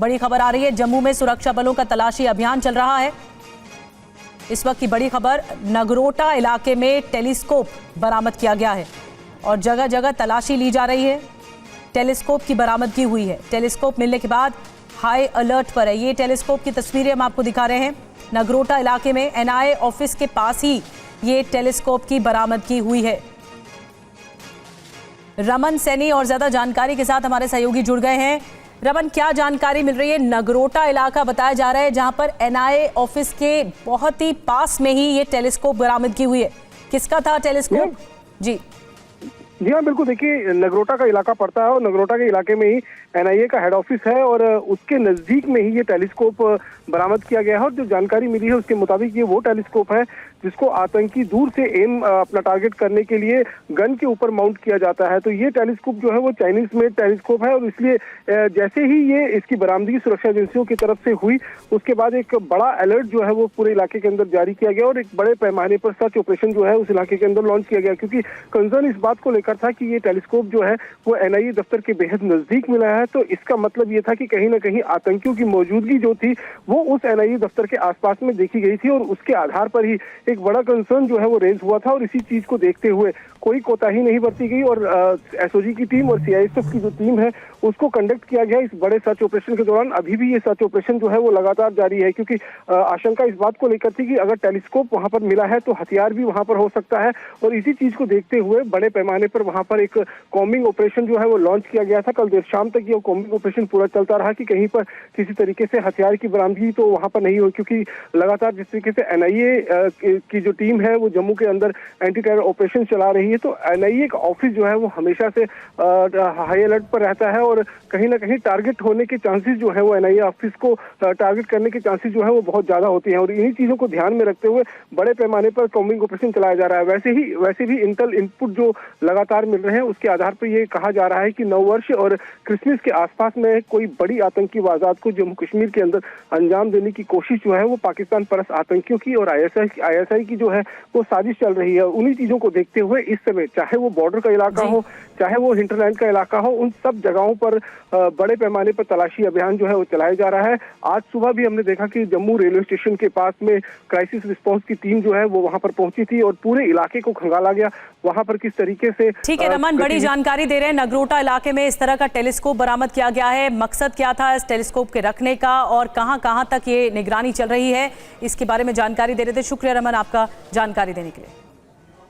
बड़ी खबर आ रही है, जम्मू में सुरक्षा बलों का तलाशी अभियान चल रहा है। इस वक्त की बड़ी खबर, नगरोटा इलाके में टेलीस्कोप बरामद किया गया है और जगह जगह तलाशी ली जा रही है। टेलीस्कोप की बरामदगी हुई है। टेलीस्कोप मिलने के बाद हाई अलर्ट पर है। ये टेलीस्कोप की तस्वीरें हम आपको दिखा रहे हैं। नगरोटा इलाके में एनआईए ऑफिस के पास ही ये टेलीस्कोप की बरामदगी हुई है। रमन सैनी और ज्यादा जानकारी के साथ हमारे सहयोगी जुड़ गए हैं। रमन, क्या जानकारी मिल रही है? नगरोटा इलाका बताया जा रहा है जहां पर एनआईए ऑफिस के बहुत ही पास में ही ये टेलीस्कोप बरामदगी हुई है। किसका था टेलीस्कोप? जी हाँ, बिल्कुल। देखिए, नगरोटा का इलाका पड़ता है और नगरोटा के इलाके में ही एनआईए का हेड ऑफिस है और उसके नजदीक में ही ये टेलीस्कोप बरामद किया गया है। और जो जानकारी मिली है उसके मुताबिक ये वो टेलीस्कोप है जिसको आतंकी दूर से एम अपना टारगेट करने के लिए गन के ऊपर माउंट किया जाता है। तो ये टेलीस्कोप जो है वो चाइनीज मेड टेलीस्कोप है और इसलिए जैसे ही ये इसकी बरामदगी सुरक्षा एजेंसियों की तरफ से हुई, उसके बाद एक बड़ा अलर्ट जो है वो पूरे इलाके के अंदर जारी किया गया और एक बड़े पैमाने पर सर्च ऑपरेशन जो है उस इलाके के अंदर लॉन्च किया गया, क्योंकि कंसर्न इस बात को लेकर था कि ये टेलीस्कोप जो है वो एनआईए दफ्तर के बेहद नजदीक मिला है। तो इसका मतलब ये था कि कहीं ना कहीं आतंकियों की मौजूदगी जो थी वो उस एनआईए दफ्तर के आसपास में देखी गई थी और उसके आधार पर ही एक बड़ा कंसर्न जो है वो रेज हुआ था। और इसी चीज को देखते हुए कोई कोताही नहीं बरती गई और एसओजी की टीम और सीआईएसएफ की जो टीम है उसको कंडक्ट किया गया इस बड़े सर्च ऑपरेशन के दौरान। अभी भी ये सर्च ऑपरेशन जो है वो लगातार जारी है, क्योंकि आशंका इस बात को लेकर थी कि अगर टेलीस्कोप वहां पर मिला है तो हथियार भी वहां पर हो सकता है। और इसी चीज को देखते हुए बड़े पैमाने पर वहां पर एक कॉम्बिंग ऑपरेशन जो है वो लॉन्च किया गया था। कल देर शाम तक ये कॉम्बिंग ऑपरेशन पूरा चलता रहा कि कहीं पर किसी तरीके से हथियार की बरामदगी तो वहां पर नहीं हुई, क्योंकि लगातार जिस तरीके से एनआईए की जो टीम है वो जम्मू के अंदर एंटी टेरर ऑपरेशन चला रही है, तो एनआईए का ऑफिस जो है वो हमेशा से हाई अलर्ट पर रहता है और कहीं ना कहीं टारगेट होने के चांसेस जो है वो एनआईए ऑफिस को टारगेट करने के चांसेस जो है वो बहुत ज्यादा होती हैं। और इन्हीं चीजों को ध्यान में रखते हुए बड़े पैमाने पर कॉम्बिंग ऑपरेशन चलाया जा रहा है। वैसे भी इंटेल इनपुट जो लगातार मिल रहे हैं उसके आधार पर ये कहा जा रहा है कि नववर्ष और क्रिसमस के आसपास में कोई बड़ी आतंकी वारदात को जम्मू कश्मीर के अंदर अंजाम देने की कोशिश जो है वो पाकिस्तान परस्त आतंकियों की और आईएसआई की जो है वो साजिश चल रही है। उन्हीं चीजों को देखते हुए इस समय चाहे वो बॉर्डर का इलाका हो, चाहे वो हिंटरलैंड का इलाका हो, उन सब जगहों पर बड़े पैमाने पर तलाशी अभियान जो है वो चलाया जा रहा है। आज सुबह भी हमने देखा कि जम्मू रेलवे स्टेशन के पास में क्राइसिस रिस्पांस की टीम जो है वो वहां पर पहुंची थी और पूरे इलाके को खंगाला गया वहां पर किस तरीके से। ठीक है रमन, बड़ी जानकारी दे रहे हैं। नगरोटा इलाके में इस तरह का टेलीस्कोप बरामद किया गया है। मकसद क्या था इस टेलीस्कोप के रखने का और कहां तक ये निगरानी चल रही है, इसके बारे में जानकारी दे रहे थे। शुक्रिया रमन आपका जानकारी देने के लिए।